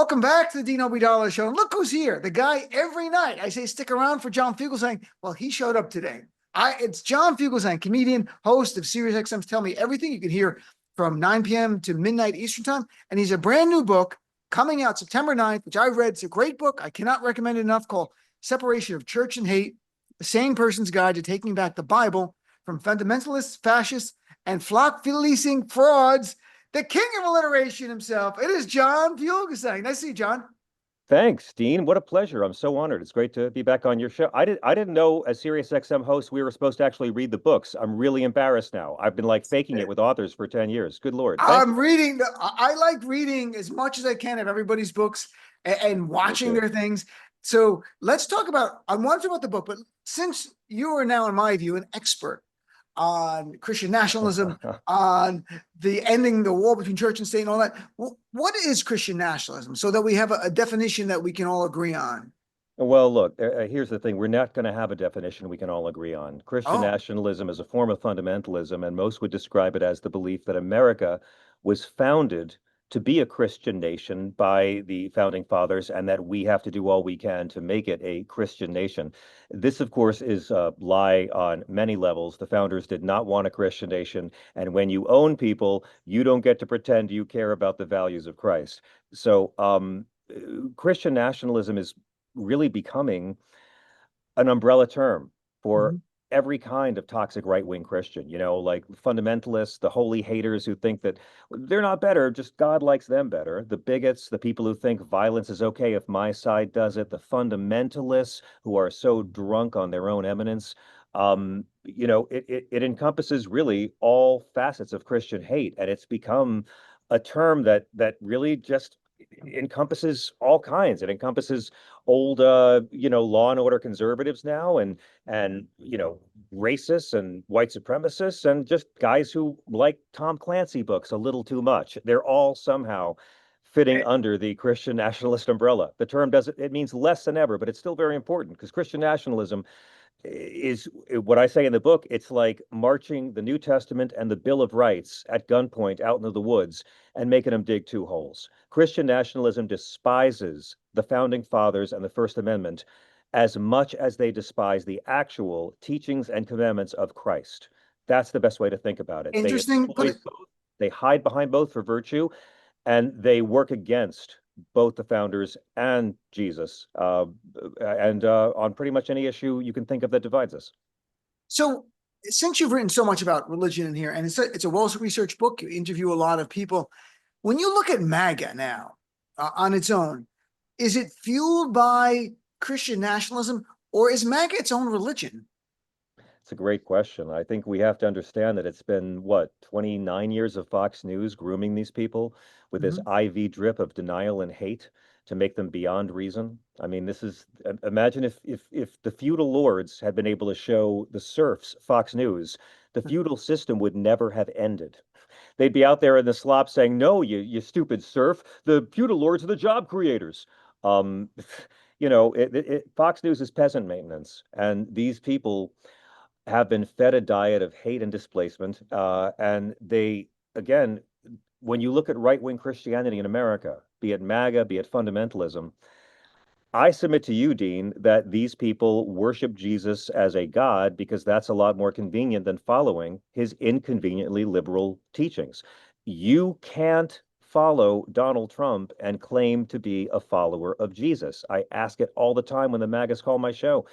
Welcome back to the Dean Obeidallah Show. And look who's here. The guy every night. I say stick around for John Fugelsang. Well, he showed up today. It's John Fugelsang, comedian, host of SiriusXM's Tell Me Everything. You can hear from 9 p.m. to midnight Eastern time. And he's a brand new book coming out September 9th, which I read. It's a great book. I cannot recommend it enough, called Separation of Church and Hate, The Sane Person's Guide to Taking Back the Bible from Fundamentalists, Fascists, and Flock-Fleecing Frauds. The king of alliteration himself. It is John Fugelsang. Nice to see you, John. Thanks, Dean. What a pleasure. I'm so honored. It's great to be back on your show. I didn't know as SiriusXM host we were supposed to actually read the books. I'm really embarrassed now. I've been like faking it with authors for 10 years. Good Lord. Thank you. I like reading as much as I can of everybody's books and watching Okay. their things. So let's talk about, I want to talk about the book, but since you are now, in my view, an expert on Christian nationalism, on the ending the war between church and state and all that. What is Christian nationalism, so that we have a definition that we can all agree on? Well, look, here's the thing. We're not going to have a definition we can all agree on. Christian Oh, nationalism is a form of fundamentalism, and most would describe it as the belief that America was founded to be a Christian nation by the founding fathers, and that we have to do all we can to make it a Christian nation. This, of course, is a lie on many levels. The founders did not want a Christian nation, and when you own people, you don't get to pretend you care about the values of Christ. So, Christian nationalism is really becoming an umbrella term for mhm. every kind of toxic right-wing Christian, like fundamentalists, the holy haters who think that they're not better, just God likes them better, the bigots, the people who think violence is okay if my side does it, the fundamentalists who are so drunk on their own eminence. It encompasses really all facets of Christian hate, and it's become a term that really just encompasses all kinds. It encompasses old law and order conservatives now, and racists and white supremacists, and just guys who like Tom Clancy books a little too much. They're all somehow fitting under the Christian nationalist umbrella. The term doesn't, it means less than ever, but it's still very important, because Christian nationalism is what I say in the book. It's like marching the New Testament and the Bill of Rights at gunpoint out into the woods and making them dig two holes. Christian nationalism despises the founding fathers and the First Amendment as much as they despise the actual teachings and commandments of Christ. That's the best way to think about it. They Interesting. exploit both, they hide behind both for virtue, and they work against both the founders and Jesus, and on pretty much any issue you can think of that divides us. So, since you've written so much about religion in here, and it's a well-researched book, you interview a lot of people. When you look at MAGA now on its own, is it fueled by Christian nationalism, or is MAGA its own religion? It's a great question. I think we have to understand that it's been, what, 29 years of Fox News grooming these people with this Mhm. IV drip of denial and hate to make them beyond reason. I mean, this is, imagine if the feudal lords had been able to show the serfs Fox News, the feudal system would never have ended. They'd be out there in the slop saying, "No, you stupid serf, the feudal lords are the job creators." Um, Fox News is peasant maintenance, and these people have been fed a diet of hate and displacement. And they, again, when you look at right wing Christianity in America, be it MAGA, be it fundamentalism, I submit to you, Dean, that these people worship Jesus as a God because that's a lot more convenient than following his inconveniently liberal teachings. You can't follow Donald Trump and claim to be a follower of Jesus. I ask it all the time when the MAGAs call my show.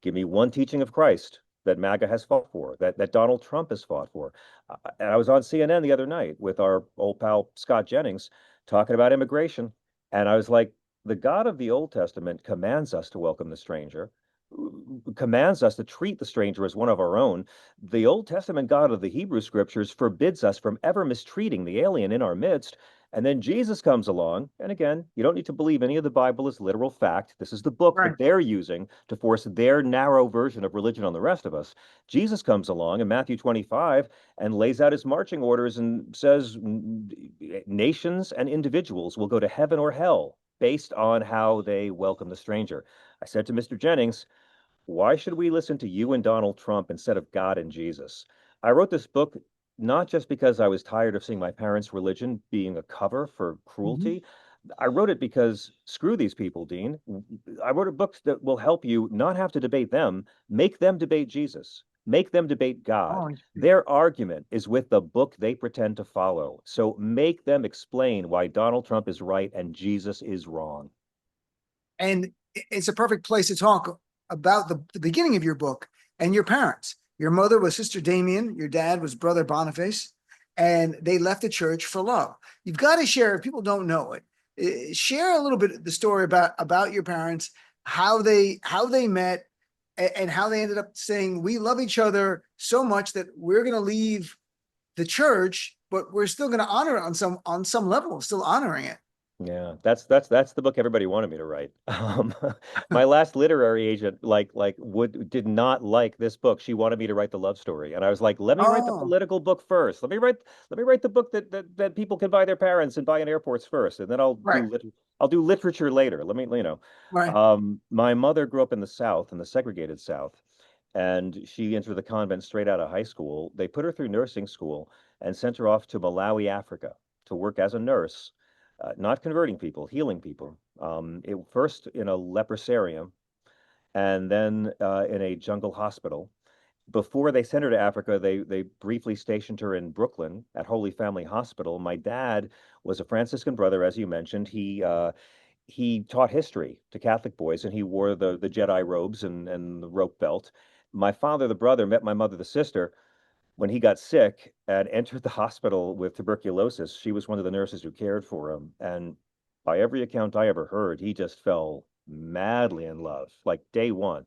Give me one teaching of Christ that MAGA has fought for, that Donald Trump has fought for. And I was on CNN the other night with our old pal Scott Jennings talking about immigration. And I was like, the God of the Old Testament commands us to welcome the stranger, commands us to treat the stranger as one of our own. The Old Testament God of the Hebrew Scriptures forbids us from ever mistreating the alien in our midst. And then Jesus comes along, and again, you don't need to believe any of the Bible is literal fact. This is the book Right. that they're using to force their narrow version of religion on the rest of us. Jesus comes along in Matthew 25 and lays out his marching orders and says nations and individuals will go to heaven or hell based on how they welcome the stranger. I said to Mr. Jennings, why should we listen to you and Donald Trump instead of God and Jesus? I wrote this book not just because I was tired of seeing my parents' religion being a cover for Mhm. cruelty, I wrote it because screw these people, Dean. I wrote a book that will help you not have to debate them, make them debate Jesus, make them debate God. Oh, Their argument is with the book they pretend to follow. So make them explain why Donald Trump is right and Jesus is wrong. and it's a perfect place to talk about the beginning of your book and your parents. Your mother was Sister Damien, your dad was Brother Boniface, and they left the church for love. You've got to share, if people don't know it, share a little bit of the story about your parents, how they met, and how they ended up saying, we love each other so much that we're going to leave the church, but we're still going to honor it on some level, still honoring it. Yeah, that's the book everybody wanted me to write. My last literary agent would did not like this book. She wanted me to write the love story, and I was like, "Let me write the Oh, political book first. Let me write the book that people can buy their parents and buy in airports first, and then right, I'll do literature later. Let me, you know." right, My mother grew up in the South, in the segregated South, and she entered the convent straight out of high school. They put her through nursing school and sent her off to Malawi, Africa, to work as a nurse, not converting people, healing people. First in a leprosarium and then in a jungle hospital. Before they sent her to Africa, they briefly stationed her in Brooklyn at Holy Family Hospital. My dad was a Franciscan brother, as you mentioned. He taught history to Catholic boys, and he wore the Jedi robes and the rope belt. My father, the brother, met my mother, the sister, when he got sick and entered the hospital with tuberculosis. She was one of the nurses who cared for him. And by every account I ever heard, he just fell madly in love, like day one,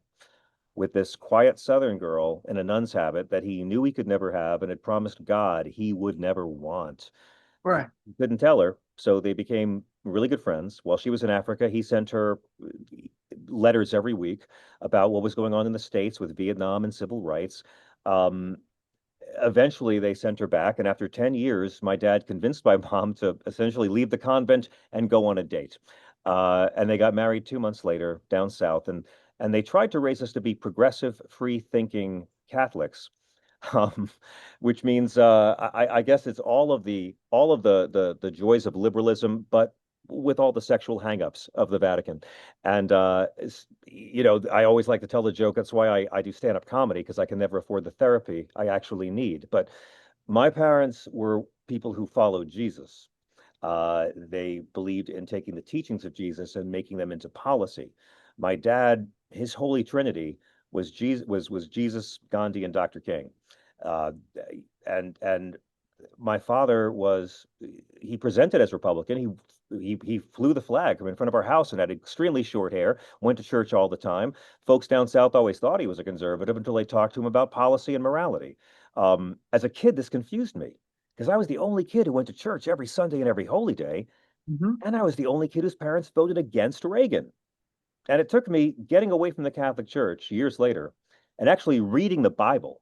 with this quiet Southern girl in a nun's habit that he knew he could never have and had promised God he would never want. He right. couldn't tell her, so they became really good friends. While she was in Africa, he sent her letters every week about what was going on in the States with Vietnam and civil rights. Um, Eventually they sent her back, and after 10 years my dad convinced my mom to essentially leave the convent and go on a date, and they got married 2 months later down south, and they tried to raise us to be progressive, free thinking Catholics. um, which means I guess it's all of the joys of liberalism, but with all the sexual hangups of the Vatican. And I always like to tell the joke. That's why I do stand-up comedy, because I can never afford the therapy I actually need. But my parents were people who followed Jesus. They believed in taking the teachings of Jesus and making them into policy. My dad, his holy trinity was Jesus, Gandhi, and Dr. King. Uh, and my father was he presented as Republican. He flew the flag from in front of our house and had extremely short hair. Went to church all the time. Folks down south always thought he was a conservative until they talked to him about policy and morality. As a kid, this confused me because I was the only kid who went to church every Sunday and every holy day, Mhm. and I was the only kid whose parents voted against Reagan. And it took me getting away from the Catholic Church years later and actually reading the Bible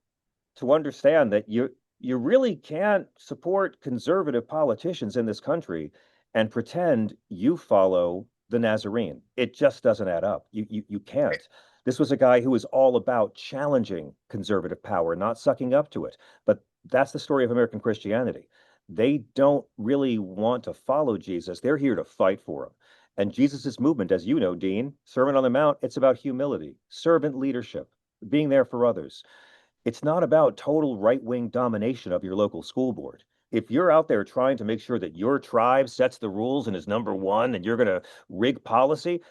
to understand that you really can't support conservative politicians in this country and pretend you follow the Nazarene. It just doesn't add up. You can't. This was a guy who was all about challenging conservative power, not sucking up to it. But that's the story of American Christianity. They don't really want to follow Jesus. They're here to fight for him. And Jesus's movement, as you know, Dean, Sermon on the Mount, it's about humility, servant leadership, being there for others. It's not about total right-wing domination of your local school board. If you're out there trying to make sure that your tribe sets the rules and is number one and you're going to rig policy,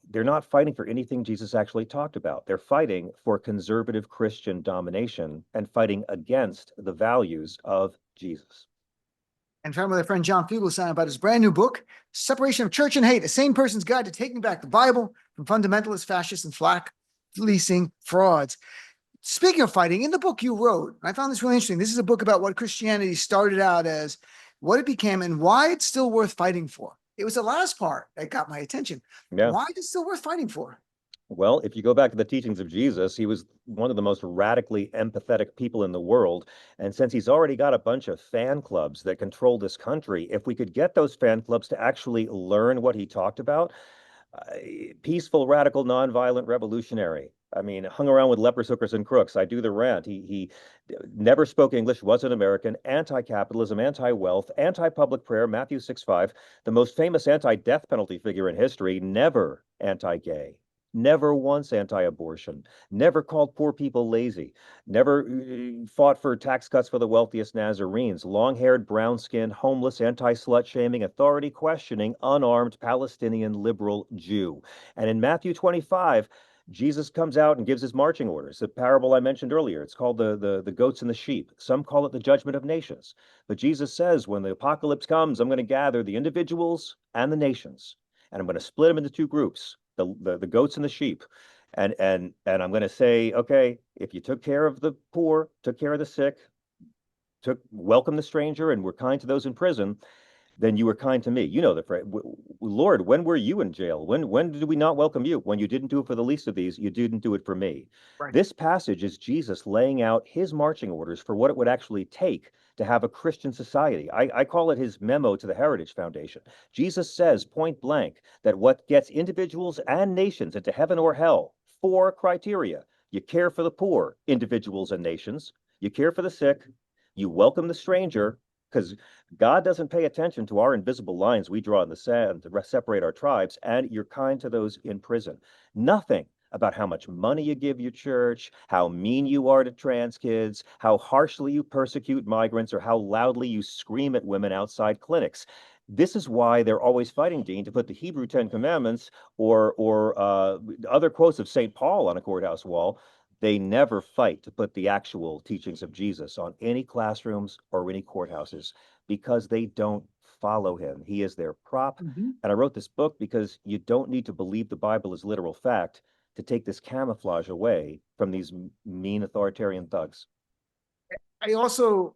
they're not fighting for anything Jesus actually talked about. They're fighting for conservative Christian domination and fighting against the values of Jesus. And found with our friend John Fugelsang about his brand new book, Separation of Church and Hate, a sane person's guide to taking back the Bible from fundamentalists, fascists, and flock-fleecing frauds. Speaking of fighting, in the book you wrote, I found this really interesting. This is a book about what Christianity started out as, what it became, and why it's still worth fighting for. It was the last part that got my attention. Yeah. Why is it still worth fighting for? Well, if you go back to the teachings of Jesus, he was one of the most radically empathetic people in the world. And since he's already got a bunch of fan clubs that control this country, if we could get those fan clubs to actually learn what he talked about, peaceful, radical, nonviolent, revolutionary. I mean, hung around with lepers, hookers, and crooks. I do the rant. He never spoke English, wasn't American, anti-capitalism, anti-wealth, anti-public prayer, Matthew 6:5, the most famous anti-death penalty figure in history, never anti-gay, never once anti-abortion, never called poor people lazy, never fought for tax cuts for the wealthiest Nazarenes, long-haired, brown-skinned, homeless, anti-slut shaming, authority questioning, unarmed Palestinian liberal Jew. And in Matthew 25, Jesus comes out and gives his marching orders. The parable I mentioned earlier, it's called the goats and the sheep. Some call it the judgment of nations. But Jesus says, when the apocalypse comes, I'm going to gather the individuals and the nations, and I'm going to split them into two groups, the goats and the sheep. And I'm going to say, okay, if you took care of the poor, took care of the sick, welcome the stranger, and were kind to those in prison, then you were kind to me. You know the phrase, Lord, when were you in jail? When did we not welcome you? When you didn't do it for the least of these, you didn't do it for me. Right. This passage is Jesus laying out his marching orders for what it would actually take to have a Christian society. I call it his memo to the Heritage Foundation. Jesus says point blank that what gets individuals and nations into heaven or hell, four criteria. You care for the poor, individuals and nations. You care for the sick. You welcome the stranger, because God doesn't pay attention to our invisible lines we draw in the sand to separate our tribes, and you're kind to those in prison. Nothing about how much money you give your church, how mean you are to trans kids, how harshly you persecute migrants, or how loudly you scream at women outside clinics. This is why they're always fighting, Dean, to put the Hebrew Ten Commandments or other quotes of St. Paul on a courthouse wall. They never fight to put the actual teachings of Jesus on any classrooms or any courthouses because they don't follow him. He is their prop. Mhm. And I wrote this book because you don't need to believe the Bible is literal fact to take this camouflage away from these mean authoritarian thugs. I also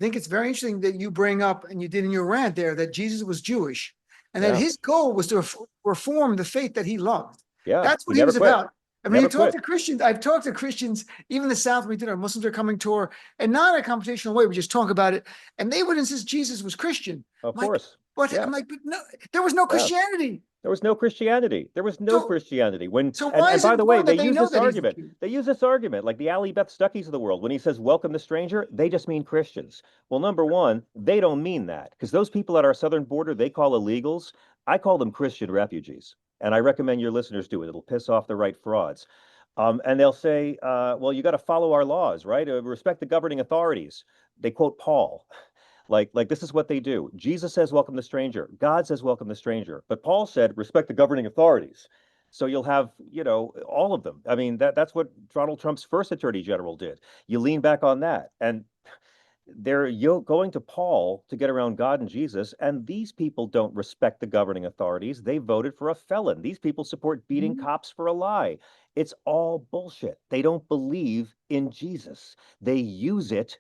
think it's very interesting that you bring up, and you did in your rant there, that Jesus was Jewish and that Yeah. his goal was to reform the faith that he loved. Yeah. That's He what he never was quit. about. I mean, you Never talk quit. to Christians. I've talked to Christians, even in the South, when we did our Muslims Are Coming tour, and not in a confrontational way. We just talk about it. And they would insist Jesus was Christian. Of I'm like, course. but Yeah. I'm like, but no, there was no Yeah. Christianity. There was no Christianity. There was no So, Christianity. When so why and is it by the way, important they that they use know this that he's the argument. Jew? They use this argument, like the Ali Beth Stuckeys of the world. When he says welcome the stranger, they just mean Christians. Well, number one, they don't mean that, because those people at our southern border they call illegals. I call them Christian refugees. And I recommend your listeners do it. It'll piss off the right frauds. And they'll say, well, you got to follow our laws, right? Respect the governing authorities. They quote Paul. Like this is what they do. Jesus says, welcome the stranger. God says, welcome the stranger. But Paul said, respect the governing authorities. So you'll have, all of them. I mean, that's what Donald Trump's first attorney general did. You lean back on that. And they're going to Paul to get around God and Jesus, and these people don't respect the governing authorities. They voted for a felon. These people support beating Mhm. cops for a lie. It's all bullshit. They don't believe in Jesus. They use it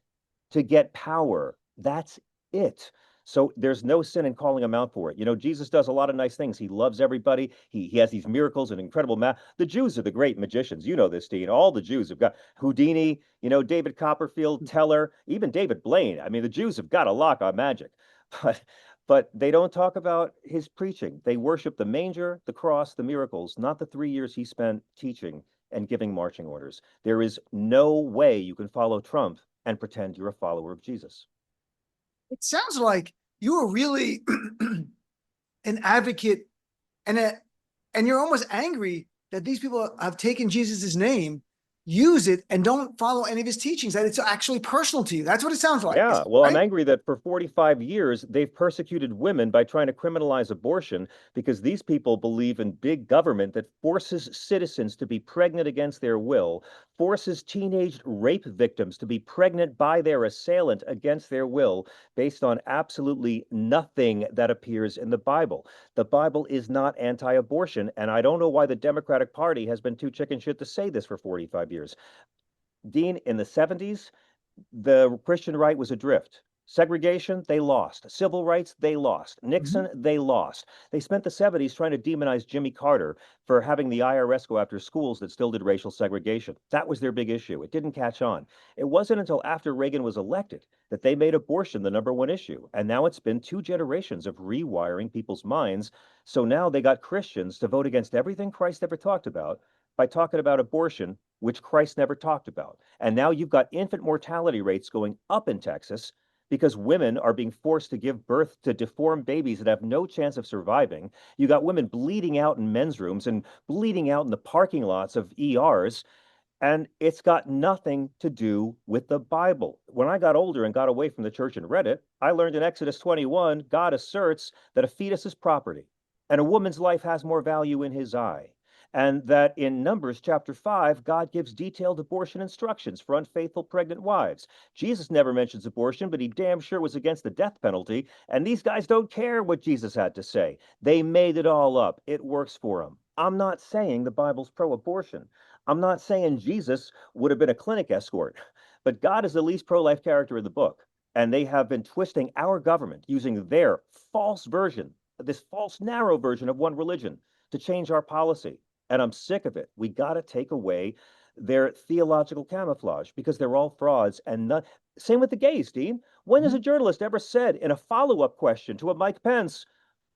to get power. That's it. So there's no sin in calling him out for it. Jesus does a lot of nice things. He loves everybody. He has these miracles and incredible math. The Jews are the great magicians. You know this, Dean. All the Jews have got Houdini, David Copperfield, Teller, even David Blaine. I mean, the Jews have got a lock on magic. But but they don't talk about his preaching. They worship the manger, the cross, the miracles, not the 3 years he spent teaching and giving marching orders. There is no way you can follow Trump and pretend you're a follower of Jesus. It sounds like you were really an advocate, and and you're almost angry that these people have taken Jesus's name, use it, and don't follow any of his teachings. That it's actually personal to you. That's what it sounds like. Is Yeah, it well, I'm right? angry that for 45 years they've persecuted women by trying to criminalize abortion because these people believe in big government that forces citizens to be pregnant against their will, forces teenage rape victims to be pregnant by their assailant against their will, based on absolutely nothing that appears in the Bible. The Bible is not anti-abortion, and I don't know why the Democratic Party has been too chicken shit to say this for 45 years. Dean, in the 70s, the Christian right was adrift. Segregation, they lost. Civil rights, they lost. Mhm. Nixon, they lost. They spent the 70s trying to demonize Jimmy Carter for having the IRS go after schools that still did racial segregation. That was their big issue. It didn't catch on. It wasn't until after Reagan was elected that they made abortion the number one issue. And now it's been 2 generations of rewiring people's minds. So now they got Christians to vote against everything Christ ever talked about by talking about abortion, which Christ never talked about. And now you've got infant mortality rates going up in Texas because women are being forced to give birth to deformed babies that have no chance of surviving. You got women bleeding out in men's rooms and bleeding out in the parking lots of ERs. And it's got nothing to do with the Bible. When I got older and got away from the church and read it, I learned in Exodus 21, God asserts that a fetus is property and a woman's life has more value in his eye. And that in Numbers chapter 5, God gives detailed abortion instructions for unfaithful pregnant wives. Jesus never mentions abortion, but he damn sure was against the death penalty. And these guys don't care what Jesus had to say. They made it all up. It works for them. I'm not saying the Bible's pro-abortion. I'm not saying Jesus would have been a clinic escort, but God is the least pro-life character in the book. And they have been twisting our government using their false version, this false narrow version of one religion to change our policy. And I'm sick of it. We got to take away their theological camouflage because they're all frauds. And not, same with the gays, Dean. When has a journalist ever said in a follow-up question to a Mike Pence,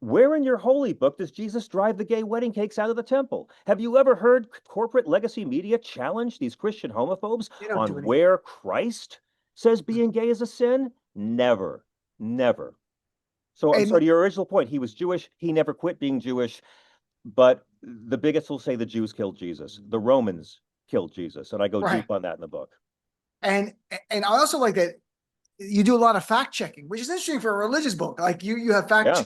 where in your holy book does Jesus drive the gay wedding cakes out of the temple? Have you ever heard corporate legacy media challenge these Christian homophobes They don't do on anything. where Christ says being gay is a sin? Never, never. So I'm sorry, And to your original point, he was Jewish. He never quit being Jewish. But the bigots will say the Jews killed Jesus. The Romans killed Jesus. And I go right. deep on that in the book. And I also like that you do a lot of fact checking, which is interesting for a religious book. Like you have fact. Yeah.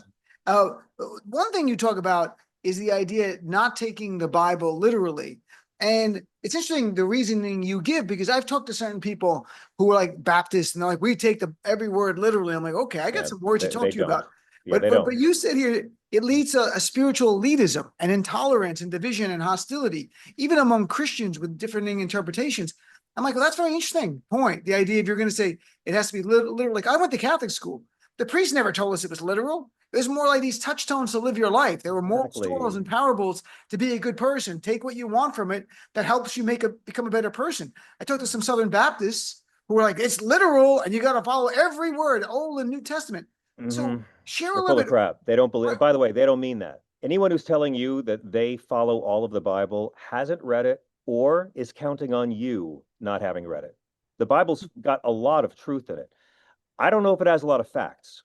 One thing you talk about is the idea not taking the Bible literally, and it's interesting the reasoning you give because I've talked to certain people who are like Baptists and they're like we take every word literally. I'm like, okay, I got Yeah. some words to talk They to you don't. about. Yeah, they But don't. you said here it leads to a spiritual elitism and intolerance and division and hostility, even among Christians with differing interpretations. I'm like, well, that's a very interesting point. The idea if you're going to say it has to be literal, like I went to Catholic school. The priest never told us it was literal. It was more like these touchstones to live your life. There were moral stories Exactly. and parables to be a good person. Take what you want from it that helps you become a better person. I talked to some Southern Baptists who were like, it's literal and you got to follow every word, Old and New Testament. Hmm. So share a They're little full of bit. crap. They don't believe, Right. by the way, they don't mean that. Anyone who's telling you that they follow all of the Bible hasn't read it or is counting on you not having read it. The Bible's got a lot of truth in it. I don't know if it has a lot of facts.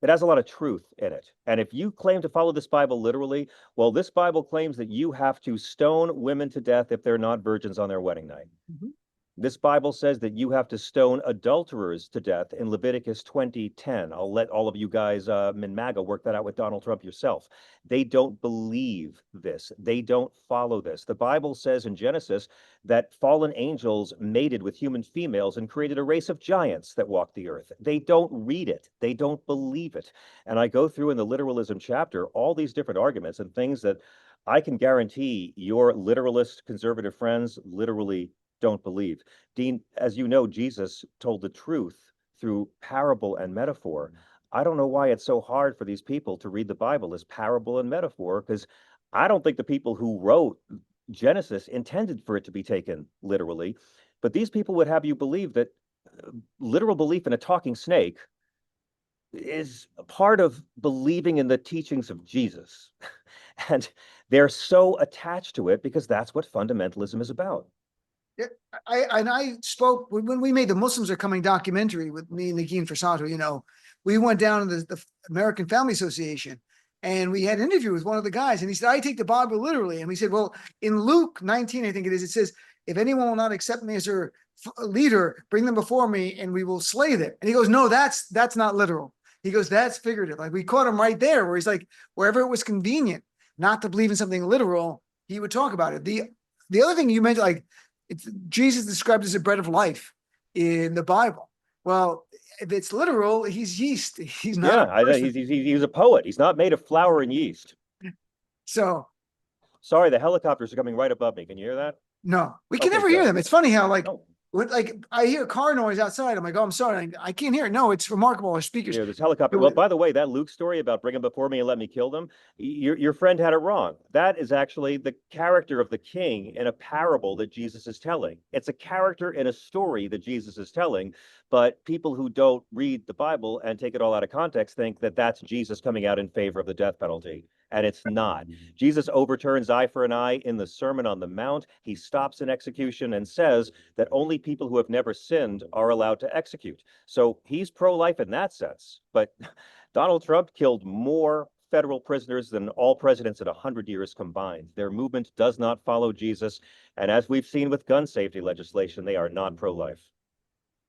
It has a lot of truth in it. And if you claim to follow this Bible literally, well, this Bible claims that you have to stone women to death if they're not virgins on their wedding night. Mhm. This Bible says that you have to stone adulterers to death in Leviticus 20:10. I'll let all of you guys in MAGA work that out with Donald Trump yourself. They don't believe this. They don't follow this. The Bible says in Genesis that fallen angels mated with human females and created a race of giants that walked the earth. They don't read it. They don't believe it. And I go through in the literalism chapter all these different arguments and things that I can guarantee your literalist conservative friends literally don't believe. Dean, as you know, Jesus told the truth through parable and metaphor. I don't know why it's so hard for these people to read the Bible as parable and metaphor, because I don't think the people who wrote Genesis intended for it to be taken literally. But these people would have you believe that literal belief in a talking snake is a part of believing in the teachings of Jesus. And they're so attached to it because that's what fundamentalism is about. Yeah, I spoke when we made the Muslims Are Coming documentary with me and Nagin Fasato. We went down to the American Family Association and we had an interview with one of the guys, and he said, "I take the Bible literally." And we said, "Well, in Luke 19, I think it is, it says, if anyone will not accept me as their leader, bring them before me, and we will slay them." And he goes, "No, that's not literal." He goes, "That's figurative." Like we caught him right there, where he's like, wherever it was convenient not to believe in something literal, he would talk about it. The other thing you mentioned, like Jesus described as a bread of life in the Bible. Well, if it's literal, he's yeast. He's not Yeah, a person. he's a poet. He's not made of flour and yeast. So Sorry, the helicopters are coming right above me. Can you hear that? no, we can Okay, never hear good. them. It's funny how No, I hear car noise outside. I'm like, oh, I'm sorry, I can't hear it. No, it's remarkable. Our speakers. yeah, this helicopter. Well, by the way, that Luke story about bring him before me and let me kill them, your friend had it wrong. That is actually the character of the king in a parable that Jesus is telling. It's a character in a story that Jesus is telling, but people who don't read the Bible and take it all out of context think that that's Jesus coming out in favor of the death penalty. and it's not. Jesus overturns eye for an eye in the Sermon on the Mount. He stops an execution and says that only people who have never sinned are allowed to execute. So he's pro-life in that sense. But Donald Trump killed more federal prisoners than all presidents in 100 years combined. Their movement does not follow Jesus. And as we've seen with gun safety legislation, they are not pro-life.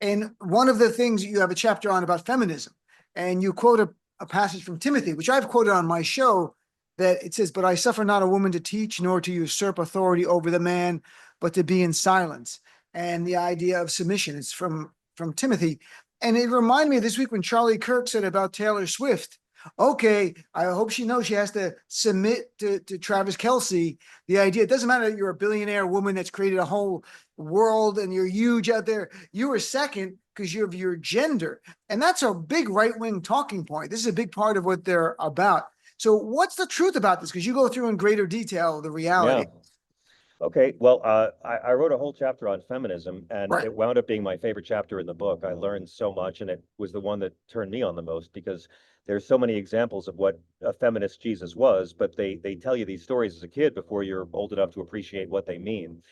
And one of the things you have a chapter on about feminism, and you quote a passage from Timothy, which I've quoted on my show, that it says, "But I suffer not a woman to teach, nor to usurp authority over the man, but to be in silence." And the idea of submission is from Timothy. And it reminded me of this week when Charlie Kirk said about Taylor Swift, okay, I hope she knows she has to submit to Travis Kelce. The idea, it doesn't matter that you're a billionaire woman that's created a whole world and you're huge out there. You were second because of your gender. And that's a big right-wing talking point. This is a big part of what they're about. So what's the truth about this? Because you go through in greater detail the reality. Yeah. Okay, well, I wrote a whole chapter on feminism, and Right. it wound up being my favorite chapter in the book. I learned so much, and it was the one that turned me on the most because there's so many examples of what a feminist Jesus was, but they tell you these stories as a kid before you're old enough to appreciate what they mean.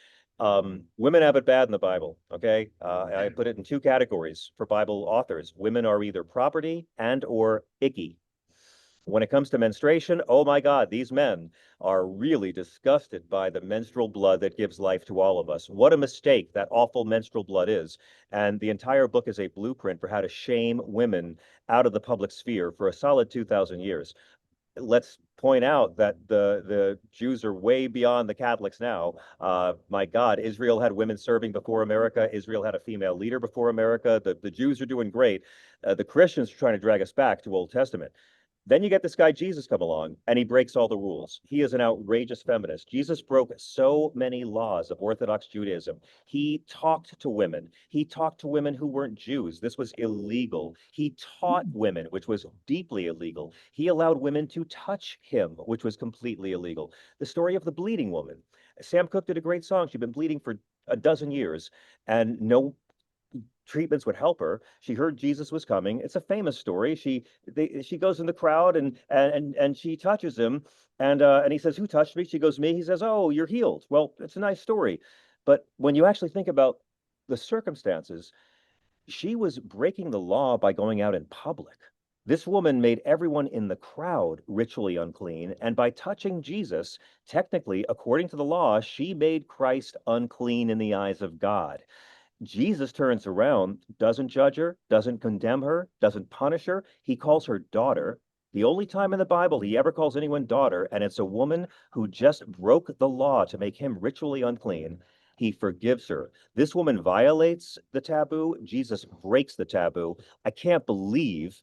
Women have it bad in the Bible, okay? I put it in two categories for Bible authors. Women are either property and or icky. When it comes to menstruation, oh my God, these men are really disgusted by the menstrual blood that gives life to all of us. What a mistake that awful menstrual blood is. And the entire book is a blueprint for how to shame women out of the public sphere for a solid 2,000 years. Let's point out that the Jews are way beyond the Catholics now. My God, Israel had women serving before America. Israel had a female leader before America. The Jews are doing great. The Christians are trying to drag us back to Old Testament. Then you get this guy Jesus come along, and he breaks all the rules. He is an outrageous feminist. Jesus broke so many laws of Orthodox Judaism. He talked to women. He talked to women who weren't Jews. This was illegal. He taught women, which was deeply illegal. He allowed women to touch him, which was completely illegal. The story of the bleeding woman. Sam Cooke did a great song. She'd been bleeding for a dozen years, and no treatments would help her. She heard Jesus was coming. It's a famous story. She goes in the crowd and she touches him, and he says, "Who touched me?" She goes, "Me." He says, "Oh, you're healed." Well, it's a nice story, but when you actually think about the circumstances, she was breaking the law by going out in public. This woman made everyone in the crowd ritually unclean, and by touching Jesus, technically, according to the law, she made Christ unclean in the eyes of God. Jesus turns around, doesn't judge her, doesn't condemn her, doesn't punish her. He calls her daughter. The only time in the Bible he ever calls anyone daughter, and it's a woman who just broke the law to make him ritually unclean. He forgives her. This woman violates the taboo. Jesus breaks the taboo. I can't believe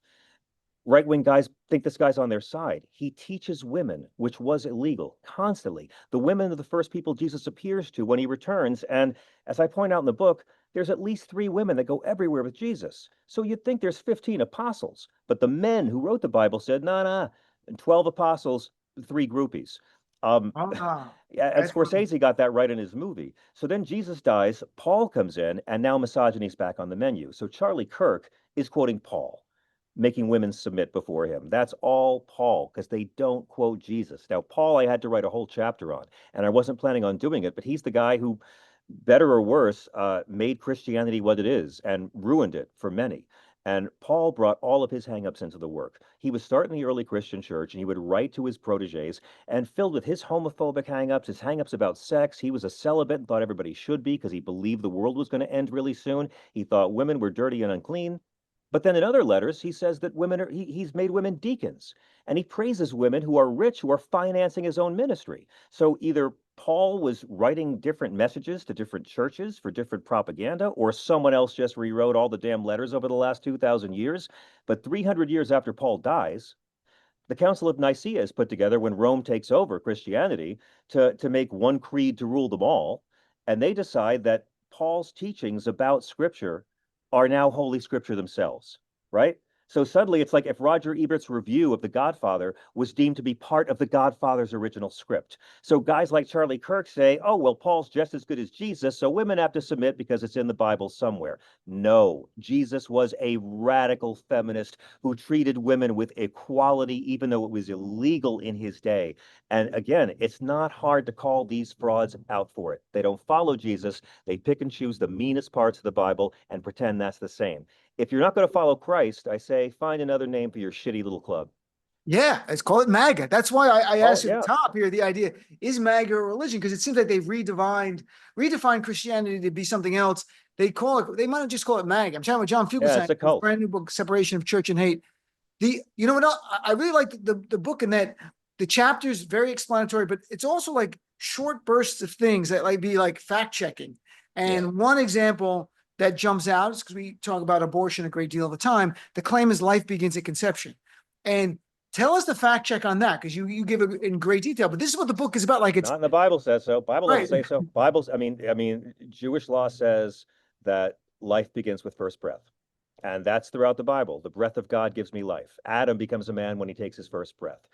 right-wing guys think this guy's on their side. He teaches women, which was illegal, constantly. The women are the first people Jesus appears to when he returns. And as I point out in the book, there's at least 3 women that go everywhere with Jesus. So you'd think there's 15 apostles. But the men who wrote the Bible said, nah, 12 apostles, 3 groupies. Yeah, and Scorsese got that right in his movie. So then Jesus dies, Paul comes in, and now misogyny's back on the menu. So Charlie Kirk is quoting Paul, making women submit before him. That's all Paul, because they don't quote Jesus. Now, Paul, I had to write a whole chapter on, and I wasn't planning on doing it, but he's the guy who, better or worse, made Christianity what it is and ruined it for many. And Paul brought all of his hangups into the work. He was starting the early Christian church, and he would write to his proteges, and filled with his homophobic hangups, his hangups about sex. He was a celibate and thought everybody should be because he believed the world was going to end really soon. He thought women were dirty and unclean. But then in other letters, he says that he's made women deacons, and he praises women who are rich, who are financing his own ministry. So either Paul was writing different messages to different churches for different propaganda, or someone else just rewrote all the damn letters over the last 2,000 years. But 300 years after Paul dies, the Council of Nicaea is put together when Rome takes over Christianity to make one creed to rule them all. And they decide that Paul's teachings about Scripture are now Holy Scripture themselves, right? So suddenly it's like if Roger Ebert's review of The Godfather was deemed to be part of The Godfather's original script. So guys like Charlie Kirk say, oh, well, Paul's just as good as Jesus, so women have to submit because it's in the Bible somewhere. No, Jesus was a radical feminist who treated women with equality, even though it was illegal in his day. And again, it's not hard to call these frauds out for it. They don't follow Jesus. They pick and choose the meanest parts of the Bible and pretend that's the same. If you're not going to follow Christ, I say find another name for your shitty little club. Yeah, let's call it MAGA. That's why I Oh, asked at the yeah. top here the idea, is MAGA a religion? Because it seems like they've redefined Christianity to be something else. They might just call it MAGA. I'm chatting with John Yeah, Fugelsang, it's a his cult. brand new book, Separation of Church and Hate. You know what? I really like the book in that the chapters very explanatory, but it's also like short bursts of things that like be like fact checking. Yeah. And one example that jumps out is because we talk about abortion a great deal of the time. The claim is life begins at conception. And tell us the fact check on that because you give it in great detail. But this is what the book is about. Like it's Not in the Bible says so. Bible doesn't right. say so. Bibles, I mean, Jewish law says that life begins with first breath. And that's throughout the Bible. The breath of God gives me life. Adam becomes a man when he takes his first breath.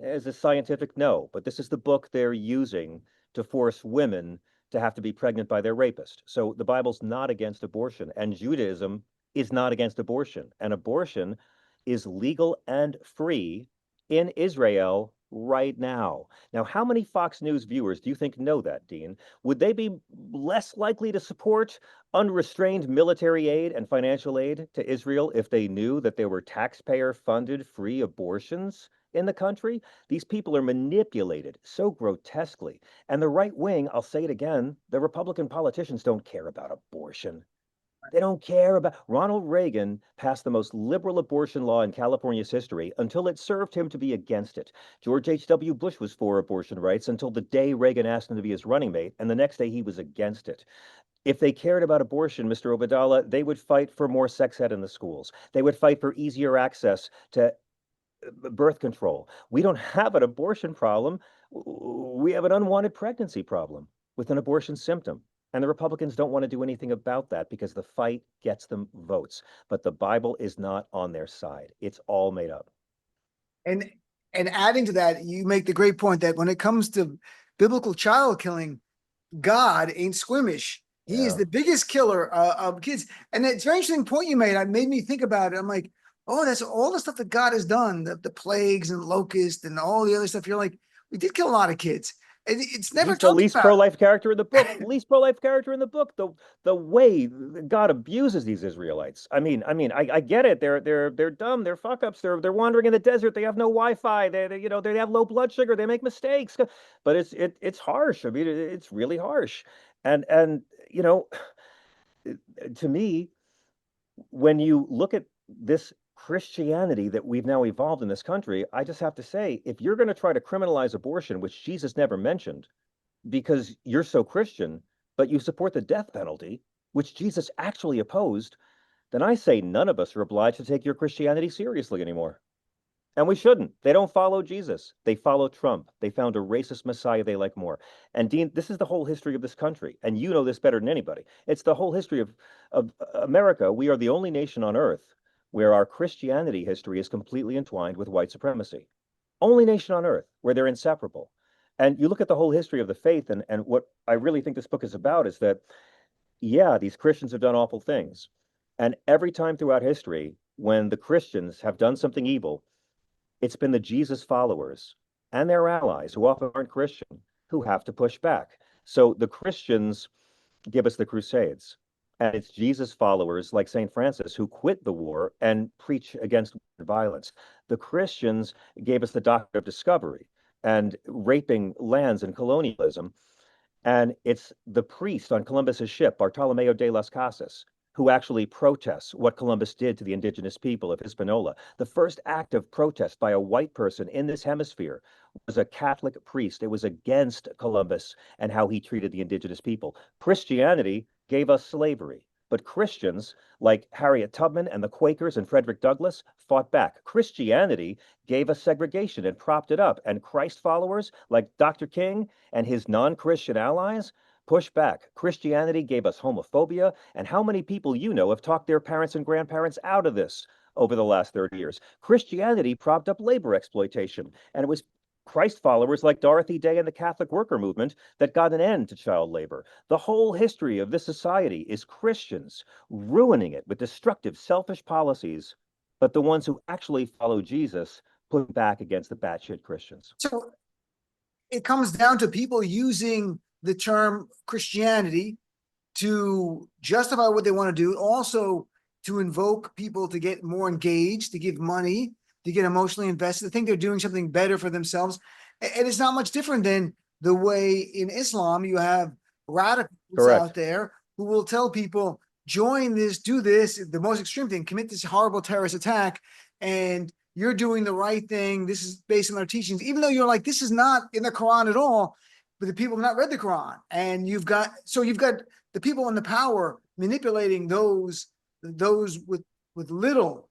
Is it scientific? No. But this is the book they're using to force women to have to be pregnant by their rapist. So the Bible's not against abortion, and Judaism is not against abortion. And abortion is legal and free in Israel right now. Now, how many Fox News viewers do you think know that, Dean? Would they be less likely to support unrestrained military aid and financial aid to Israel if they knew that there were taxpayer funded free abortions in the country? These people are manipulated so grotesquely. And the right wing, I'll say it again, the Republican politicians don't care about abortion. They don't care about. Ronald Reagan passed the most liberal abortion law in California's history until it served him to be against it. George H.W. Bush was for abortion rights until the day Reagan asked him to be his running mate, and the next day he was against it. If they cared about abortion, Mr. Obeidallah, they would fight for more sex ed in the schools. They would fight for easier access to birth control. We don't have an abortion problem. We have an unwanted pregnancy problem with an abortion symptom. And the Republicans don't want to do anything about that because the fight gets them votes. But the Bible is not on their side. It's all made up. And and adding to that, you make the great point that when it comes to biblical child killing, God ain't squeamish. He is Yeah. the biggest killer of kids. And it's a very interesting point you made. It made me think about it. I'm like, oh, that's all the stuff that God has done, the plagues and locusts and all the other stuff. You're like, we did kill a lot of kids. And it's never He's the talked least about. pro-life character in the book. Least pro-life character in the book. The way God abuses these Israelites. I get it. They're dumb. They're fuck ups. They're wandering in the desert. They have no Wi-Fi. They have low blood sugar. They make mistakes. But it's harsh. I mean, it's really harsh. And you know, to me, when you look at this Christianity that we've now evolved in this country, I just have to say, if you're going to try to criminalize abortion, which Jesus never mentioned, because you're so Christian, but you support the death penalty, which Jesus actually opposed, then I say none of us are obliged to take your Christianity seriously anymore. And we shouldn't. They don't follow Jesus. They follow Trump. They found a racist messiah they like more. And Dean, this is the whole history of this country. And you know this better than anybody. It's the whole history of America. We are the only nation on earth where our Christianity history is completely entwined with white supremacy. Only nation on earth where they're inseparable. And you look at the whole history of the faith, and what I really think this book is about is that, yeah, these Christians have done awful things. And every time throughout history, when the Christians have done something evil, it's been the Jesus followers and their allies, who often aren't Christian, who have to push back. So the Christians give us the Crusades. And it's Jesus followers like St. Francis who quit the war and preach against violence. The Christians gave us the Doctrine of Discovery and raping lands and colonialism. And it's the priest on Columbus's ship, Bartolomeo de las Casas, who actually protests what Columbus did to the indigenous people of Hispaniola. The first act of protest by a white person in this hemisphere was a Catholic priest. It was against Columbus and how he treated the indigenous people. Christianity gave us slavery. But Christians like Harriet Tubman and the Quakers and Frederick Douglass fought back. Christianity gave us segregation and propped it up. And Christ followers like Dr. King and his non-Christian allies pushed back. Christianity gave us homophobia. And how many people you know have talked their parents and grandparents out of this? over the last 30 years. Christianity propped up labor exploitation, and it was Christ followers like Dorothy Day and the Catholic worker movement that got an end to child labor. The whole history of this society is Christians ruining it with destructive, selfish policies, but the ones who actually follow Jesus put back against the batshit Christians. So it comes down to people using the term Christianity to justify what they want to do, also to invoke people to get more engaged, to give money, to get emotionally invested, to think they're doing something better for themselves. And it's not much different than the way in Islam you have radicals Correct. out there who will tell people, join this, do this, the most extreme thing, commit this horrible terrorist attack, and you're doing the right thing. This is based on our teachings, even though you're like, this is not in the Quran at all, but the people have not read the Quran. And you've got the people in the power manipulating those with little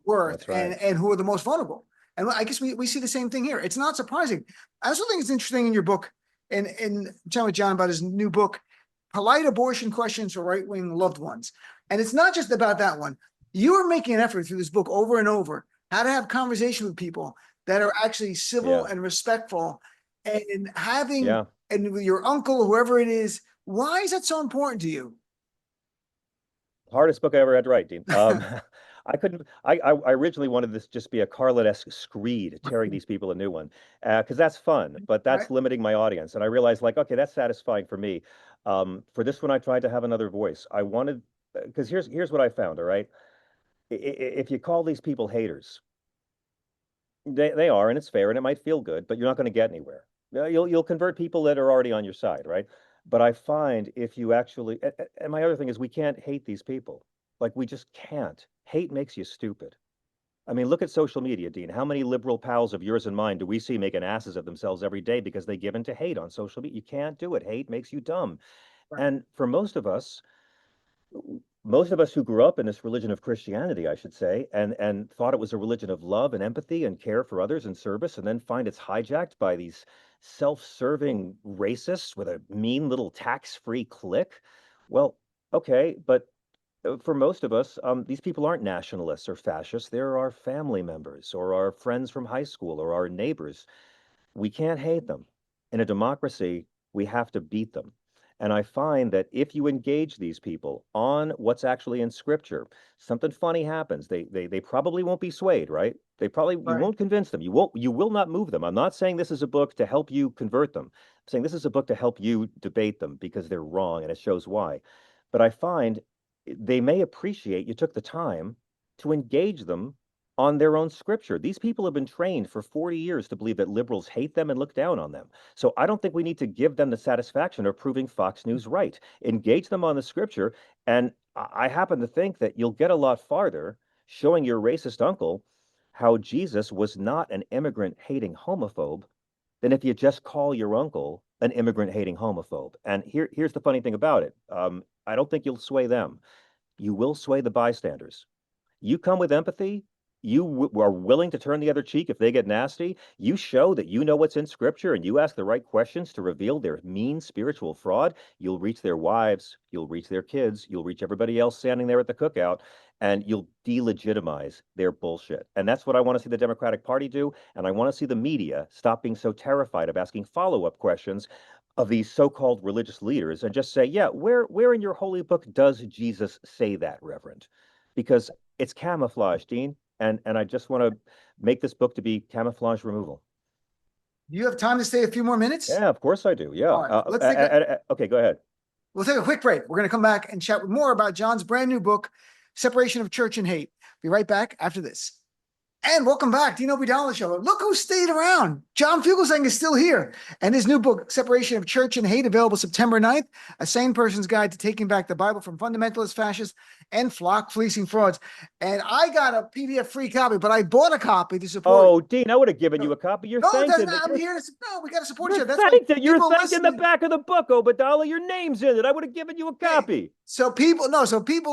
worth, right. and who are the most vulnerable. And I guess we see the same thing here. It's not surprising. I also think it's interesting in your book, and I'm chatting with John about his new book, Polite Abortion Questions for Right-Wing Loved Ones. And it's not just about that one. You are making an effort through this book over and over, how to have conversation with people that are actually civil and respectful, and having, and with your uncle, or whoever it is. Why is that so important to you? Hardest book I ever had to write, Dean. I originally wanted this just be a Carlin-esque screed, tearing these people a new one, because that's fun, but that's limiting my audience. And I realized, like, okay, that's satisfying for me. For this one, I tried to have another voice. I wanted, because here's what I found, all right? If you call these people haters, they are, and it's fair, and it might feel good, but you're not going to get anywhere. You'll convert people that are already on your side, right? But I find if you actually, and my other thing is we can't hate these people. Like, we just can't. Hate makes you stupid. I mean, look at social media, Dean. How many liberal pals of yours and mine do we see making asses of themselves every day because they give in to hate on social media? You can't do it. Hate makes you dumb. And for most of us who grew up in this religion of Christianity, I should say, and thought it was a religion of love and empathy and care for others and service, and then find it's hijacked by these self-serving racists with a mean little tax-free clique. Well, okay, but for most of us, these people aren't nationalists or fascists. They're our family members or our friends from high school or our neighbors. We can't hate them. In a democracy, we have to beat them. And I find that if you engage these people on what's actually in scripture, something funny happens. They probably won't be swayed, right? You won't convince them. You will not move them. I'm not saying this is a book to help you convert them. I'm saying this is a book to help you debate them because they're wrong and it shows why. But I find they may appreciate you took the time to engage them on their own scripture. These people have been trained for 40 years to believe that liberals hate them and look down on them. So I don't think we need to give them the satisfaction of proving Fox News right. Engage them on the scripture. And I happen to think that you'll get a lot farther showing your racist uncle how Jesus was not an immigrant hating homophobe than if you just call your uncle an immigrant hating homophobe. And here's the funny thing about it. I don't think you'll sway them. You will sway the bystanders. You come with empathy, you are willing to turn the other cheek if they get nasty. You show that you know what's in scripture and you ask the right questions to reveal their mean spiritual fraud. You'll reach their wives, you'll reach their kids, you'll reach everybody else standing there at the cookout, and you'll delegitimize their bullshit. And that's what I want to see the Democratic Party do. And I want to see the media stop being so terrified of asking follow-up questions of these so-called religious leaders and just say, yeah, where in your holy book does Jesus say that, Reverend? Because it's camouflage, Dean. And I just want to make this book to be camouflage removal. Do you have time to stay a few more minutes? Yeah, of course I do. Yeah. All right, okay, go ahead. We'll take a quick break. We're going to come back and chat more about John's brand new book, Separation of Church and Hate. Be right back after this. And welcome back, Dean Obeidallah Show. Look who stayed around. John Fugelsang is still here. And his new book, Separation of Church and Hate, available September 9th, A Sane Person's Guide to Taking Back the Bible from Fundamentalists, Fascists, and Flock-Fleecing Frauds. And I got a PDF free copy, but I bought a copy to support. Oh, Dean, I would have given you a copy. You're thanking I'm here to, no, we got to support each other. You're thanked in the back of the book, Obeidallah. Your name's in it. I would have given you a copy. So people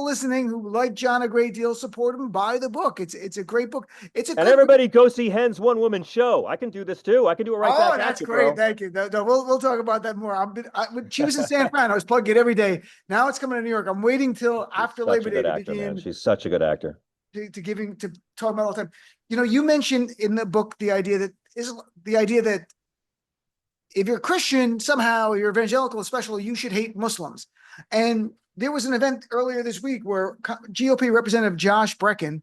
listening who like John a great deal, support him, buy the book. It's a great book. And everybody go see Hen's one woman show. I can do this too. I can do it right back. Oh, that's great. Thank you. No, we'll talk about that more. She was in San Fran. I was plugging it every day. Now it's coming to New York. I'm waiting till after Labor Day to begin. She's such a good actor. to talk about all the time. You mentioned in the book the idea that if you're Christian, somehow you're evangelical, especially, you should hate Muslims. And there was an event earlier this week where GOP Representative Josh Brecken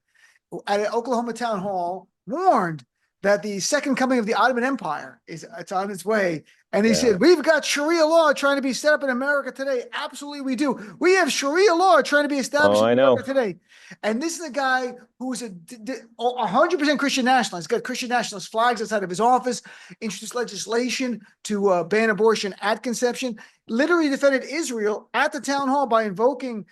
at an Oklahoma town hall warned that the second coming of the Ottoman Empire it's on its way. And he said, we've got Sharia law trying to be set up in America today. Absolutely, we do. We have Sharia law trying to be established in America today. And this is a guy who's a 100% Christian nationalist. He's got Christian nationalist flags outside of his office, introduced legislation to ban abortion at conception, literally defended Israel at the town hall by invoking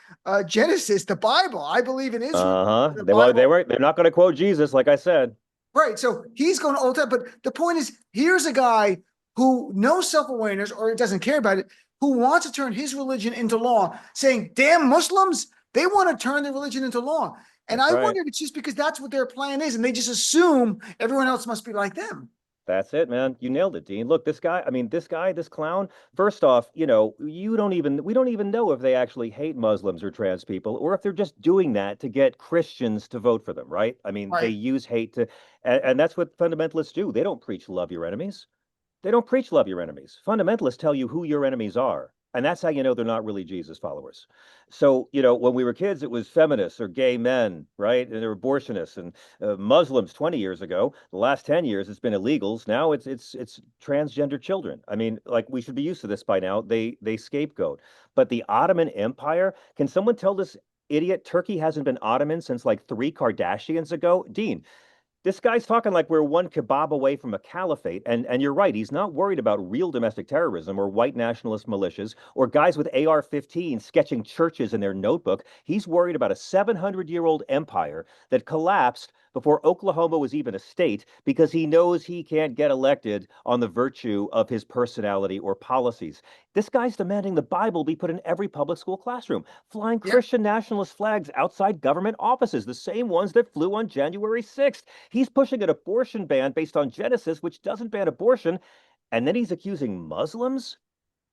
Genesis, the Bible. I believe in Israel. They're not going to quote Jesus, like I said. Right. So he's going to old time. But the point is, here's a guy who knows self-awareness or doesn't care about it, who wants to turn his religion into law, saying, damn Muslims, they want to turn their religion into law. And I wonder if it's just because that's what their plan is, and they just assume everyone else must be like them. That's it, man. You nailed it, Dean. Look, this clown, first off, we don't even know if they actually hate Muslims or trans people, or if they're just doing that to get Christians to vote for them, right? I mean, they use hate and that's what fundamentalists do. They don't preach love your enemies. They don't preach love your enemies. Fundamentalists tell you who your enemies are. And that's how you know they're not really Jesus followers. So, when we were kids, it was feminists or gay men, right? And they were abortionists and Muslims 20 years ago. The last 10 years, it's been illegals. Now it's transgender children. I mean, like, we should be used to this by now. They scapegoat. But the Ottoman Empire, can someone tell this idiot Turkey hasn't been Ottoman since like 3 Kardashians ago? Dean, this guy's talking like we're one kebab away from a caliphate. And you're right. He's not worried about real domestic terrorism or white nationalist militias or guys with AR-15 sketching churches in their notebook. He's worried about a 700-year-old empire that collapsed before Oklahoma was even a state because he knows he can't get elected on the virtue of his personality or policies. This guy's demanding the Bible be put in every public school classroom, flying Christian nationalist flags outside government offices, the same ones that flew on January 6th. He's pushing an abortion ban based on Genesis, which doesn't ban abortion. And then he's accusing Muslims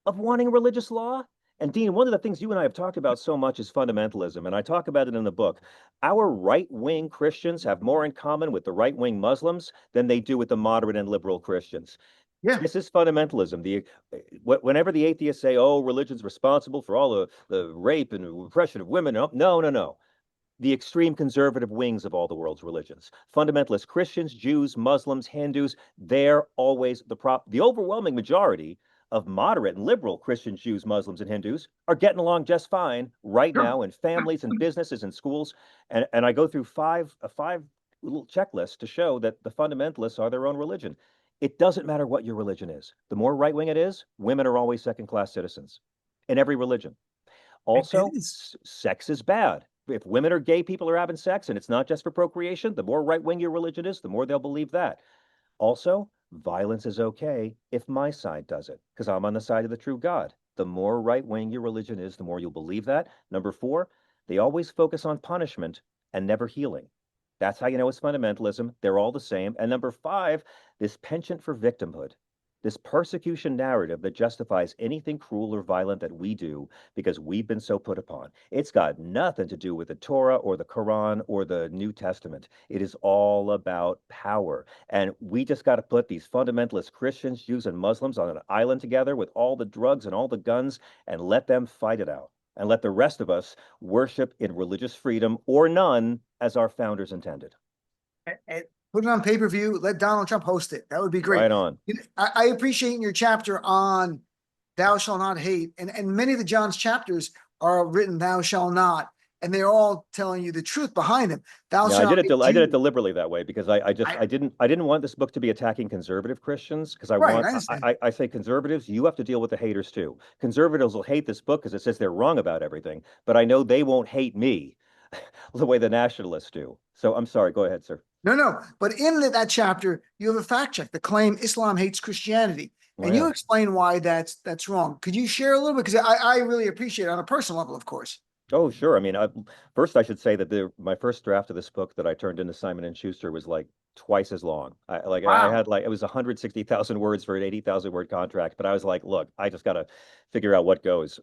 of wanting religious law. And Dean, one of the things you and I have talked about so much is fundamentalism, and I talk about it in the book. Our right-wing Christians have more in common with the right-wing Muslims than they do with the moderate and liberal Christians. Yeah. This is fundamentalism. Whenever the atheists say, oh, religion's responsible for all the rape and repression of women, no. The extreme conservative wings of all the world's religions. Fundamentalist Christians, Jews, Muslims, Hindus, they're always the overwhelming majority of moderate and liberal Christians, Jews, Muslims, and Hindus are getting along just fine right now in families and businesses and schools. And I go through a five little checklist to show that the fundamentalists are their own religion. It doesn't matter what your religion is. The more right wing it is, women are always second-class citizens in every religion. Also, sex is bad. If women or gay people are having sex and it's not just for procreation, the more right wing your religion is, the more they'll believe that. Also, violence is okay if my side does it, because I'm on the side of the true God. The more right wing your religion is, the more you'll believe that. Number 4, they always focus on punishment and never healing. That's how you know it's fundamentalism. They're all the same. And number 5, this penchant for victimhood, this persecution narrative that justifies anything cruel or violent that we do because we've been so put upon. It's got nothing to do with the Torah or the Quran or the New Testament. It is all about power. And we just got to put these fundamentalist Christians, Jews, and Muslims on an island together with all the drugs and all the guns and let them fight it out. And let the rest of us worship in religious freedom or none as our founders intended. And put it on pay-per-view. Let Donald Trump host it. That would be great. Right on. I appreciate your chapter on thou shalt not hate. And many of the John's chapters are written thou shalt not. And they're all telling you the truth behind them. Thou shalt I did it deliberately that way because I didn't want this book to be attacking conservative Christians because I say conservatives, you have to deal with the haters too. Conservatives will hate this book because it says they're wrong about everything, but I know they won't hate me the way the nationalists do. So I'm sorry. Go ahead, sir. No. But in that chapter, you have a fact check, the claim Islam hates Christianity. And you explain why that's wrong. Could you share a little bit? Because I really appreciate it on a personal level, of course. Oh, sure. I mean, first I should say that my first draft of this book that I turned into Simon & Schuster was like twice as long. I had it was 160,000 words for an 80,000 word contract, but I was like, look, I just got to figure out what goes.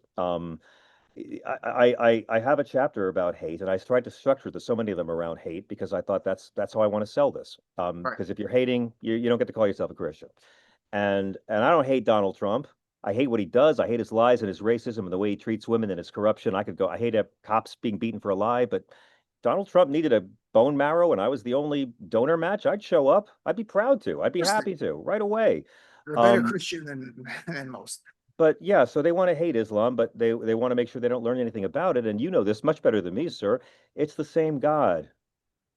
I have a chapter about hate, and I tried to structure so many of them around hate because I thought that's how I want to sell this. Right. Because if you're hating, you don't get to call yourself a Christian. And I don't hate Donald Trump. I hate what he does. I hate his lies and his racism and the way he treats women and his corruption. I hate cops being beaten for a lie, but Donald Trump needed a bone marrow and I was the only donor match. I'd show up. I'd be proud to. I'd be Interesting. happy to right away. You're a better Um, Christian than most. but yeah, so they want to hate Islam, but they want to make sure they don't learn anything about it. And you know this much better than me, sir. It's the same God.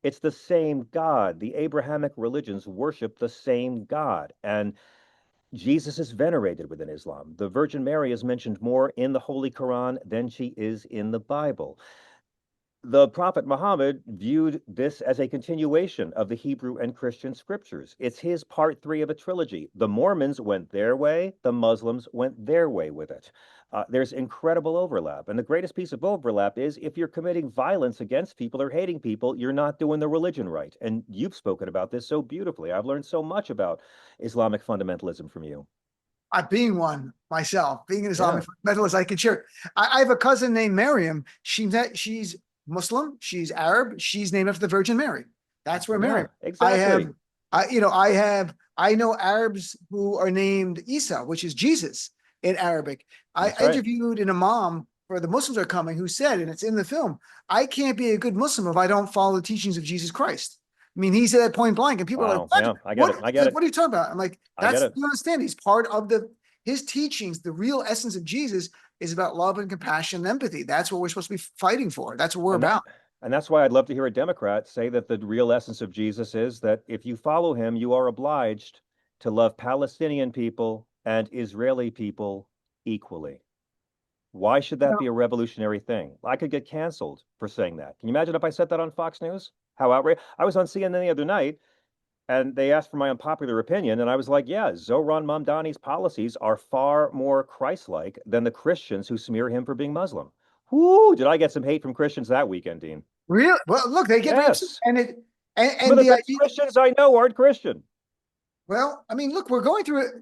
It's the same God. The Abrahamic religions worship the same God. And Jesus is venerated within Islam. The Virgin Mary is mentioned more in the Holy Quran than she is in the Bible. The Prophet Muhammad viewed this as a continuation of the Hebrew and Christian scriptures. It's his part three of a trilogy. The Mormons went their way, the Muslims went their way with it. There's incredible overlap. And the greatest piece of overlap is if you're committing violence against people or hating people, you're not doing the religion right. And you've spoken about this so beautifully. I've learned so much about Islamic fundamentalism from you. Being one myself, being an Yeah, Islamic fundamentalist, I can share. I have a cousin named Miriam. She's Muslim. She's Arab. She's named after the Virgin Mary. That's where yeah, Miriam. I have, exactly. I know Arabs who are named Isa, which is Jesus in Arabic. I That's right. interviewed an imam for the Muslims are coming who said, and it's in the film, I can't be a good Muslim if I don't follow the teachings of Jesus Christ. I mean, he said that point blank, and people are like, Wow. "What? Yeah, I get it. I get What it. are you talking about?" I'm like, I get "That's it. you understand. He's part of his teachings. The real essence of Jesus is about love and compassion and empathy. That's what we're supposed to be fighting for. That's what we're And that about." and that's why I'd love to hear a Democrat say that the real essence of Jesus is that if you follow him, you are obliged to love Palestinian people and Israeli people equally. Why should You that know, be a revolutionary thing? I could get canceled for saying that. Can you imagine if I said that on Fox News? How outrageous. I was on CNN the other night and they asked for my unpopular opinion, and I was like, yeah, Zohran Mamdani's policies are far more Christ-like than the Christians who smear him for being Muslim. Whoo, did I get some hate from Christians that weekend, Dean? real well, look, they get very upset, Yes. and it Some of and the the best idea. Christians I know aren't Christian. Well, I mean, look, we're going through it.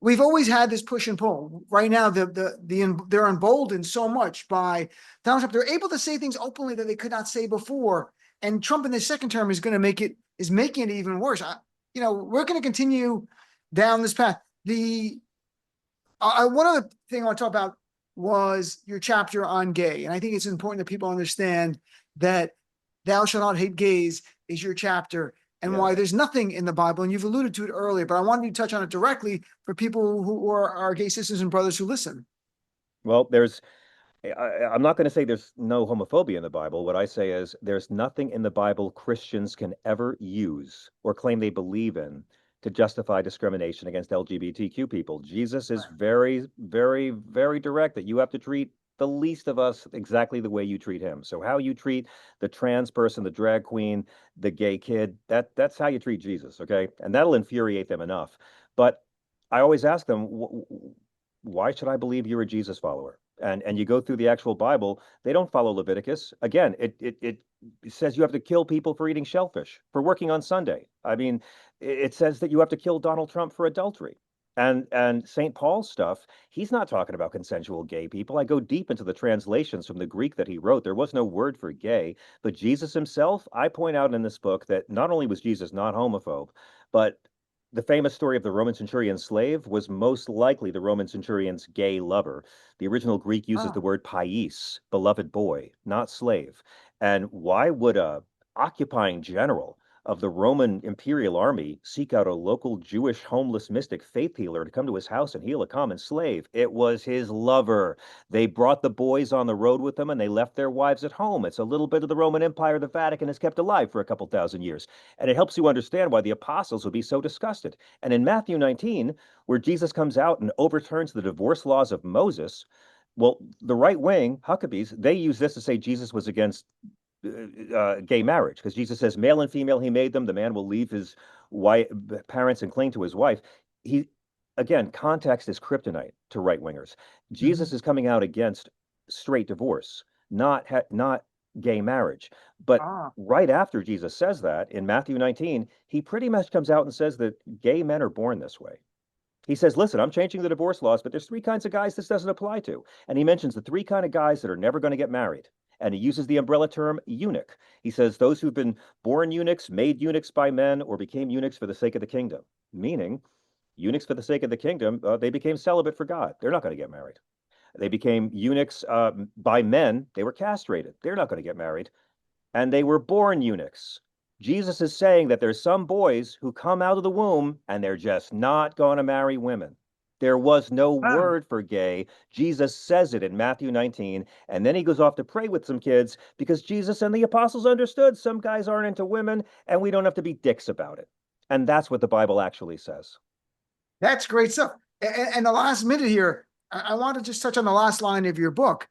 We've always had this push and pull. Right now, they're emboldened so much by Donald Trump. They're able to say things openly that they could not say before. And Trump in his second term is going to making it even worse. We're going to continue down this path. The One other thing I want to talk about was your chapter on gay, and I think it's important that people understand that "Thou shalt not hate gays" is your chapter, and why Yes. there's nothing in the Bible, and you've alluded to it earlier, but I wanted you to touch on it directly for people who are our gay sisters and brothers who listen. Well, I'm not going to say there's no homophobia in the Bible. What I say is there's nothing in the Bible Christians can ever use or claim they believe in to justify discrimination against LGBTQ people. Jesus is very, very, very direct that you have to treat the least of us exactly the way you treat him. So how you treat the trans person, the drag queen, the gay kid, that's how you treat Jesus, okay? And that'll infuriate them enough. But I always ask them, why should I believe you're a Jesus follower? And you go through the actual Bible, they don't follow Leviticus. Again, it says you have to kill people for eating shellfish, for working on Sunday. I mean, it says that you have to kill Donald Trump for adultery. And St. Paul's stuff, he's not talking about consensual gay people. I go deep into the translations from the Greek that he wrote. There was no word for gay, but Jesus himself, I point out in this book that not only was Jesus not homophobe, but the famous story of the Roman centurion's slave was most likely the Roman centurion's gay lover. The original Greek uses the Ah, word pais, beloved boy, not slave. And why would a occupying general of the Roman imperial army seek out a local Jewish homeless mystic faith healer to come to his house and heal a common slave? It was his lover. They brought the boys on the road with them and they left their wives at home. It's a little bit of the Roman Empire the Vatican has kept alive for a couple thousand years. And it helps you understand why the apostles would be so disgusted. And in Matthew 19, where Jesus comes out and overturns the divorce laws of Moses, well, the right wing, Huckabees, they use this to say Jesus was against gay marriage because Jesus says, male and female, he made them. The man will leave his wife, parents and cling to his wife. He, again, context is kryptonite to right wingers. mhm. Jesus is coming out against straight divorce, not gay marriage. But Ah, right after Jesus says that in Matthew 19, he pretty much comes out and says that gay men are born this way. He says, listen, I'm changing the divorce laws, but there's three kinds of guys this doesn't apply to. And he mentions the three kind of guys that are never going to get married. And he uses the umbrella term eunuch. He says those who've been born eunuchs, made eunuchs by men, or became eunuchs for the sake of the kingdom. Meaning, eunuchs for the sake of the kingdom, they became celibate for God. They're not going to get married. They became eunuchs by men. They were castrated. They're not going to get married. And they were born eunuchs. Jesus is saying that there's some boys who come out of the womb and they're just not going to marry women. There was no Wow. word for gay. Jesus says it in Matthew 19, and then he goes off to pray with some kids because Jesus and the apostles understood some guys aren't into women and we don't have to be dicks about it. And that's what the Bible actually says. That's great stuff. And the last minute here, I want to just touch on the last line of your book.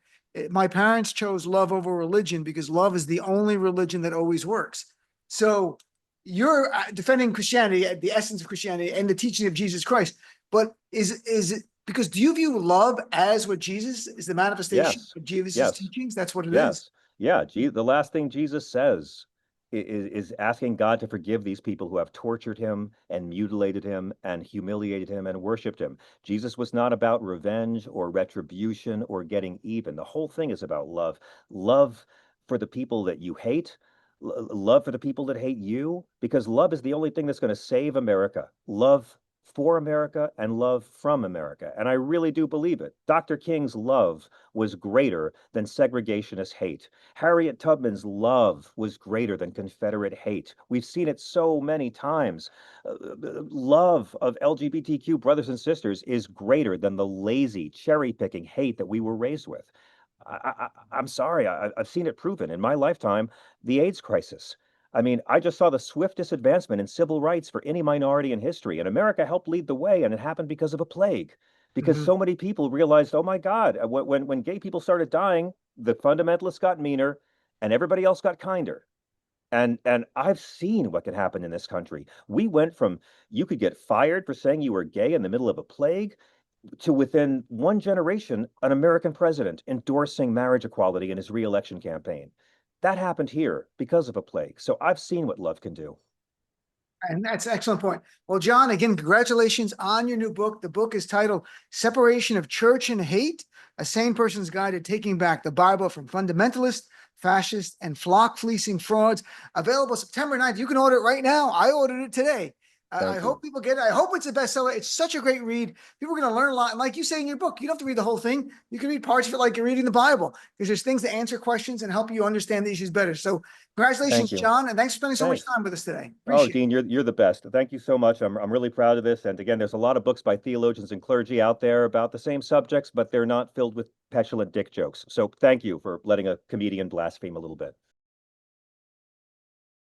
My parents chose love over religion because love is the only religion that always works. So you're defending Christianity, the essence of Christianity and the teaching of Jesus Christ. But is it because do you view love as what Jesus is, the manifestation Yes. of Jesus' Yes. teachings? That's what it is. Yes. Yeah. The last thing Jesus says is asking God to forgive these people who have tortured him and mutilated him and humiliated him and worshiped him. Jesus was not about revenge or retribution or getting even. The whole thing is about love. Love for the people that you hate, love for the people that hate you, because love is the only thing that's going to save America. Love for America and love from America. And I really do believe it. Dr. King's love was greater than segregationist hate. Harriet Tubman's love was greater than Confederate hate. We've seen it so many times. Love of LGBTQ brothers and sisters is greater than the lazy, cherry-picking hate that we were raised with. I'm sorry, I've seen it proven in my lifetime, the AIDS crisis. I mean, I just saw the swiftest advancement in civil rights for any minority in history, and America helped lead the way, and it happened because of a plague. Because Mhm. so many people realized, oh my God, when gay people started dying, the fundamentalists got meaner, and everybody else got kinder. And I've seen what can happen in this country. We went from you could get fired for saying you were gay in the middle of a plague to within one generation, an American president endorsing marriage equality in his reelection campaign. That happened here because of a plague. So I've seen what love can do. And that's an excellent point. Well, John, again, congratulations on your new book. The book is titled Separation of Church and Hate, A Sane Person's Guide to Taking Back the Bible from Fundamentalists, Fascists, and Flock-Fleecing Frauds. Available September 9th. You can order it right now. I ordered it today. I Thank you. hope people get it. I hope it's a bestseller. It's such a great read. People are going to learn a lot. And like you say in your book, you don't have to read the whole thing. You can read parts of it like you're reading the Bible because there's things that answer questions and help you understand the issues better. So congratulations, Thank you. John. And thanks for spending so much Thanks. time with us today. Oh, Appreciate it. Dean, you're the best. Thank you so much. I'm really proud of this. And again, there's a lot of books by theologians and clergy out there about the same subjects, but they're not filled with petulant dick jokes. So thank you for letting a comedian blaspheme a little bit.